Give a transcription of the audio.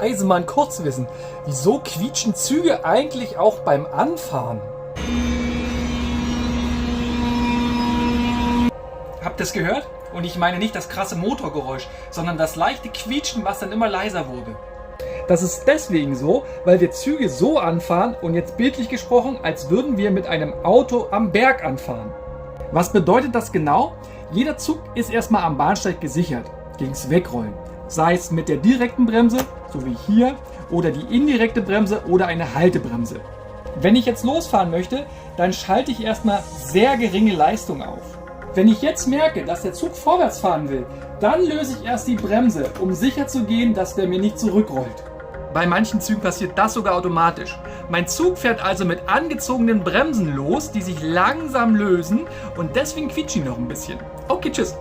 Eisenbahn Kurzwissen. Wieso quietschen Züge eigentlich auch beim Anfahren? Habt ihr es gehört? Und ich meine nicht das krasse Motorgeräusch, sondern das leichte Quietschen, was dann immer leiser wurde. Das ist deswegen so, weil wir Züge so anfahren und jetzt bildlich gesprochen, als würden wir mit einem Auto am Berg anfahren. Was bedeutet das genau? Jeder Zug ist erstmal am Bahnsteig gesichert, gegens Wegrollen. Sei es mit der direkten Bremse, so wie hier, oder die indirekte Bremse oder eine Haltebremse. Wenn ich jetzt losfahren möchte, dann schalte ich erstmal sehr geringe Leistung auf. Wenn ich jetzt merke, dass der Zug vorwärts fahren will, dann löse ich erst die Bremse, um sicher zu gehen, dass der mir nicht zurückrollt. Bei manchen Zügen passiert das sogar automatisch. Mein Zug fährt also mit angezogenen Bremsen los, die sich langsam lösen und deswegen quietschen die noch ein bisschen. Okay, tschüss.